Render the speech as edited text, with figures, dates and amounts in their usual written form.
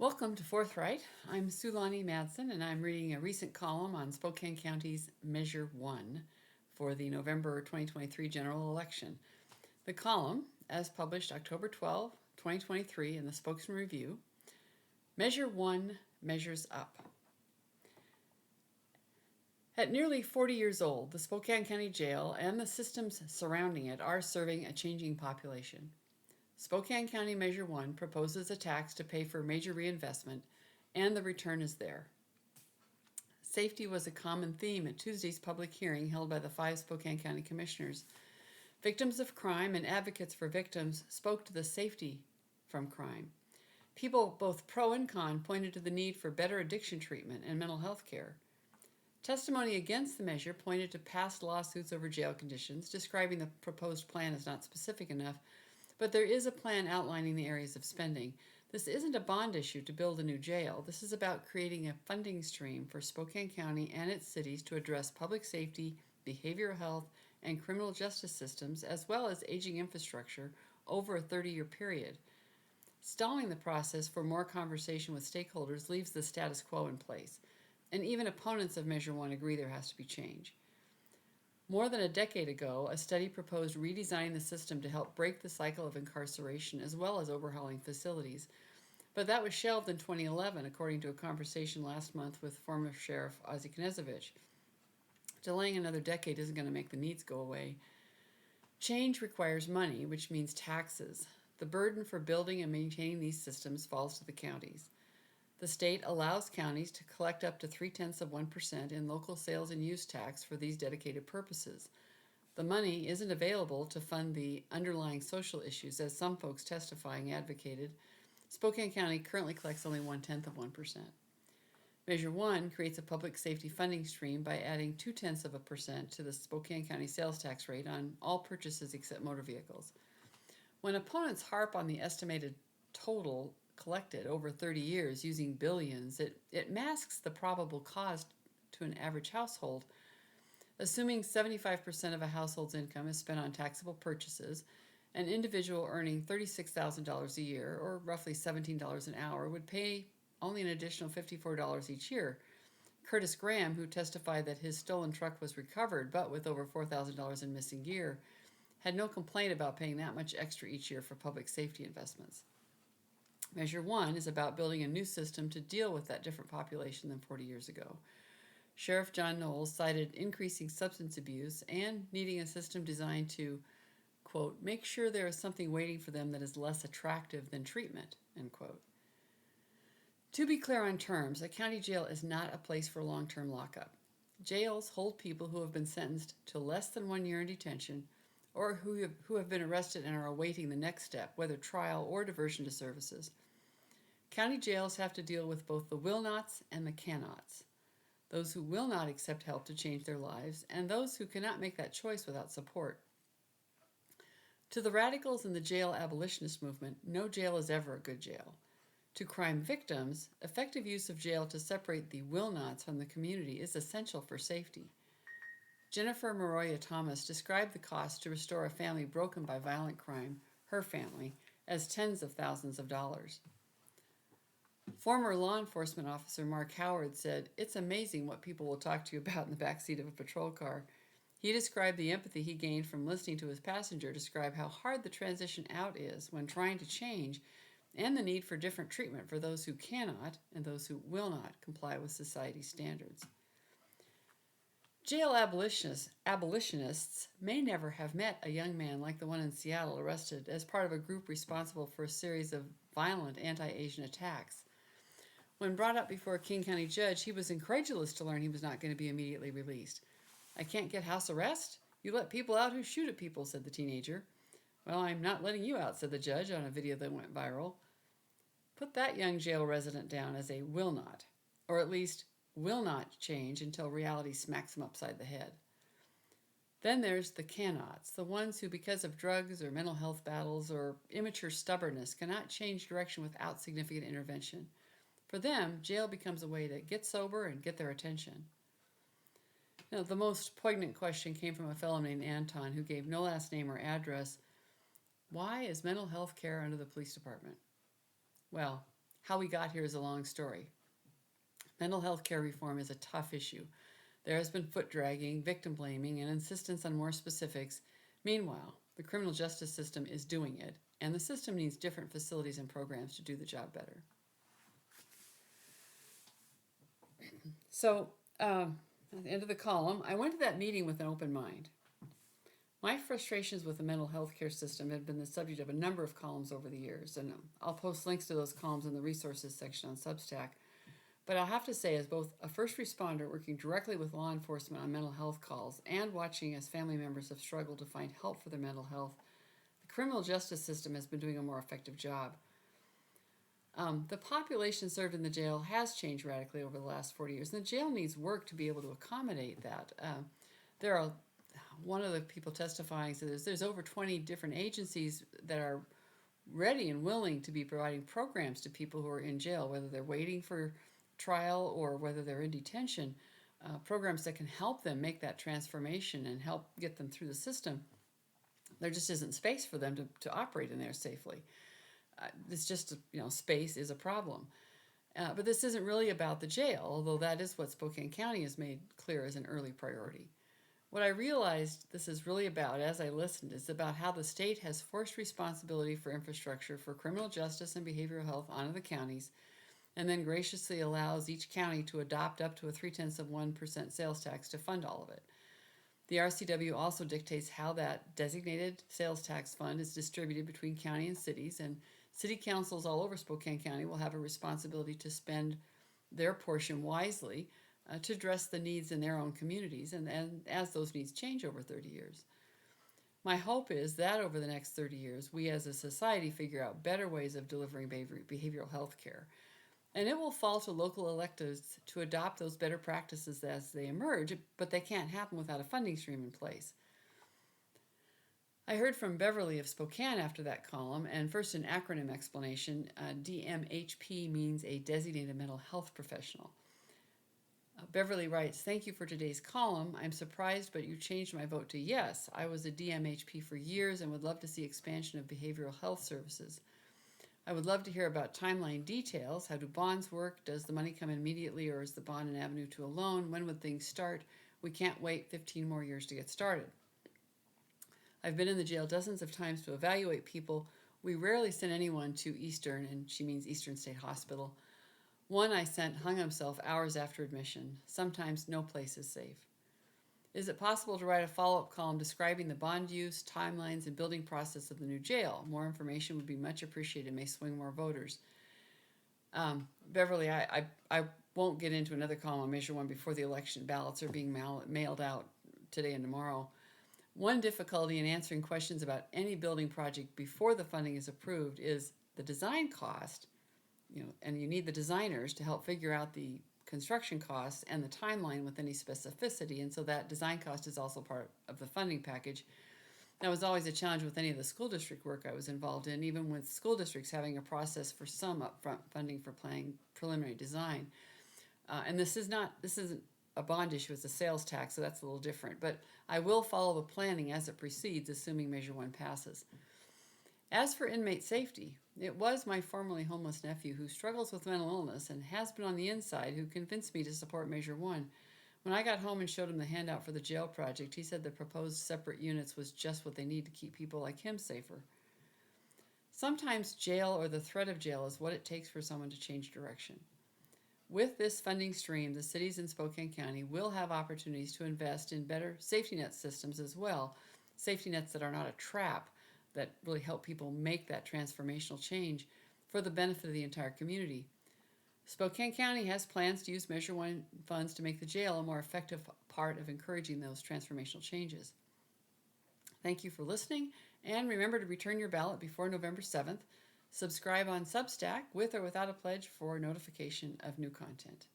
Welcome to Forthright. I'm Sulani Madsen, and I'm reading a recent column on Spokane County's Measure 1 for the November 2023 general election. The column, as published October 12, 2023 in the Spokesman Review, Measure 1 measures up. At nearly 40 years old, the Spokane County Jail and the systems surrounding it are serving a changing population. Spokane County Measure 1 proposes a tax to pay for major reinvestment, and the return is there. Safety was a common theme at Tuesday's public hearing held by the 5 Spokane County Commissioners. Victims of crime and advocates for victims spoke to the safety from crime. People both pro and con pointed to the need for better addiction treatment and mental health care. Testimony against the measure pointed to past lawsuits over jail conditions, describing the proposed plan as not specific enough, but there is a plan outlining the areas of spending. This isn't a bond issue to build a new jail. This is about creating a funding stream for Spokane County and its cities to address public safety, behavioral health, and criminal justice systems, as well as aging infrastructure over a 30-year period. Stalling the process for more conversation with stakeholders leaves the status quo in place, and even opponents of Measure 1 agree there has to be change. More than a decade ago, a study proposed redesigning the system to help break the cycle of incarceration as well as overhauling facilities. But that was shelved in 2011, according to a conversation last month with former Sheriff Ozzie Knezovich. Delaying another decade isn't going to make the needs go away. Change requires money, which means taxes. The burden for building and maintaining these systems falls to the counties. The state allows counties to collect up to 0.3% in local sales and use tax for these dedicated purposes. The money isn't available to fund the underlying social issues, as some folks testifying advocated. Spokane County currently collects only 0.1%. Measure 1 creates a public safety funding stream by adding 0.2% to the Spokane County sales tax rate on all purchases except motor vehicles. When opponents harp on the estimated total collected over 30 years using billions, it masks the probable cost to an average household. Assuming 75% of a household's income is spent on taxable purchases, an individual earning $36,000 a year, or roughly $17 an hour, would pay only an additional $54 each year. Curtis Graham, who testified that his stolen truck was recovered, but with over $4,000 in missing gear, had no complaint about paying that much extra each year for public safety investments. Measure 1 is about building a new system to deal with that different population than 40 years ago. Sheriff John Knowles cited increasing substance abuse and needing a system designed to, quote, make sure there is something waiting for them that is less attractive than treatment, end quote. To be clear on terms, a county jail is not a place for long-term lockup. Jails hold people who have been sentenced to less than 1 year in detention, or who have been arrested and are awaiting the next step, whether trial or diversion to services. County jails have to deal with both the will-nots and the can-nots, those who will not accept help to change their lives, and those who cannot make that choice without support. To the radicals in the jail abolitionist movement, no jail is ever a good jail. To crime victims, effective use of jail to separate the will-nots from the community is essential for safety. Jennifer Maroya Thomas described the cost to restore a family broken by violent crime, her family, as tens of thousands of dollars. Former law enforcement officer Mark Howard said, "It's amazing what people will talk to you about in the backseat of a patrol car." He described the empathy he gained from listening to his passenger describe how hard the transition out is when trying to change, and the need for different treatment for those who cannot and those who will not comply with society's standards. Jail abolitionists may never have met a young man like the one in Seattle arrested as part of a group responsible for a series of violent anti-Asian attacks. When brought up before a King County judge, he was incredulous to learn he was not going to be immediately released. "I can't get house arrest? You let people out who shoot at people," said the teenager. "Well, I'm not letting you out," said the judge on a video that went viral. Put that young jail resident down as a will not, or at least will not change until reality smacks him upside the head. Then there's the can-nots, the ones who, because of drugs or mental health battles or immature stubbornness, cannot change direction without significant intervention. For them, jail becomes a way to get sober and get their attention. Now, the most poignant question came from a fellow named Anton who gave no last name or address. Why is mental health care under the police department? Well, How we got here is a long story. Mental health care reform is a tough issue. There has been foot dragging, victim blaming, and insistence on more specifics. Meanwhile, the criminal justice system is doing it, and the system needs different facilities and programs to do the job better. So, at the end of the column, I went to that meeting with an open mind. My frustrations with the mental health care system have been the subject of a number of columns over the years, and I'll post links to those columns in the resources section on Substack. But I'll have to say, as both a first responder working directly with law enforcement on mental health calls and watching as family members have struggled to find help for their mental health, the criminal justice system has been doing a more effective job. The population served in the jail has changed radically over the last 40 years, and the jail needs work to be able to accommodate that. One of the people testifying said there's over 20 different agencies that are ready and willing to be providing programs to people who are in jail, whether they're waiting for trial or whether they're in detention, programs that can help them make that transformation and help get them through the system. There just isn't space for them to operate in there safely. It's just, space is a problem. But this isn't really about the jail, although that is what Spokane County has made clear as an early priority. What I realized this is really about, as I listened, is about how the state has forced responsibility for infrastructure for criminal justice and behavioral health onto the counties, and then graciously allows each county to adopt up to a 0.3% sales tax to fund all of it. The RCW also dictates how that designated sales tax fund is distributed between county and cities, and city councils all over Spokane County will have a responsibility to spend their portion wisely to address the needs in their own communities, and as those needs change over 30 years. My hope is that over the next 30 years, we as a society figure out better ways of delivering behavioral health care. And it will fall to local electeds to adopt those better practices as they emerge, but they can't happen without a funding stream in place. I heard from Beverly of Spokane after that column, and first an acronym explanation. DMHP means a designated mental health professional. Beverly writes, "Thank you for today's column. I'm surprised, but you changed my vote to yes. I was a DMHP for years and would love to see expansion of behavioral health services. I would love to hear about timeline details. How do bonds work? Does the money come immediately, or is the bond an avenue to a loan? When would things start? We can't wait 15 more years to get started. I've been in the jail dozens of times to evaluate people. We rarely send anyone to Eastern," and she means Eastern State Hospital. "One I sent hung himself hours after admission. Sometimes no place is safe. Is it possible to write a follow-up column describing the bond use, timelines, and building process of the new jail? More information would be much appreciated and may swing more voters." Beverly, I won't get into another column on Measure 1 before the election. Ballots are being mailed out today and tomorrow. One difficulty in answering questions about any building project before the funding is approved is the design cost, and you need the designers to help figure out the construction costs and the timeline with any specificity, and so that design cost is also part of the funding package. That was always a challenge with any of the school district work I was involved in, even with school districts having a process for some upfront funding for planning preliminary design. And this isn't a bond issue, it's a sales tax, so that's a little different. But I will follow the planning as it proceeds, assuming Measure 1 passes. As for inmate safety, it was my formerly homeless nephew who struggles with mental illness and has been on the inside who convinced me to support Measure 1. When I got home and showed him the handout for the jail project, he said the proposed separate units was just what they need to keep people like him safer. Sometimes jail or the threat of jail is what it takes for someone to change direction. With this funding stream, the cities in Spokane County will have opportunities to invest in better safety net systems as well, safety nets that are not a trap, that really help people make that transformational change for the benefit of the entire community. Spokane County has plans to use Measure 1 funds to make the jail a more effective part of encouraging those transformational changes. Thank you for listening, and remember to return your ballot before November 7th. Subscribe on Substack with or without a pledge for notification of new content.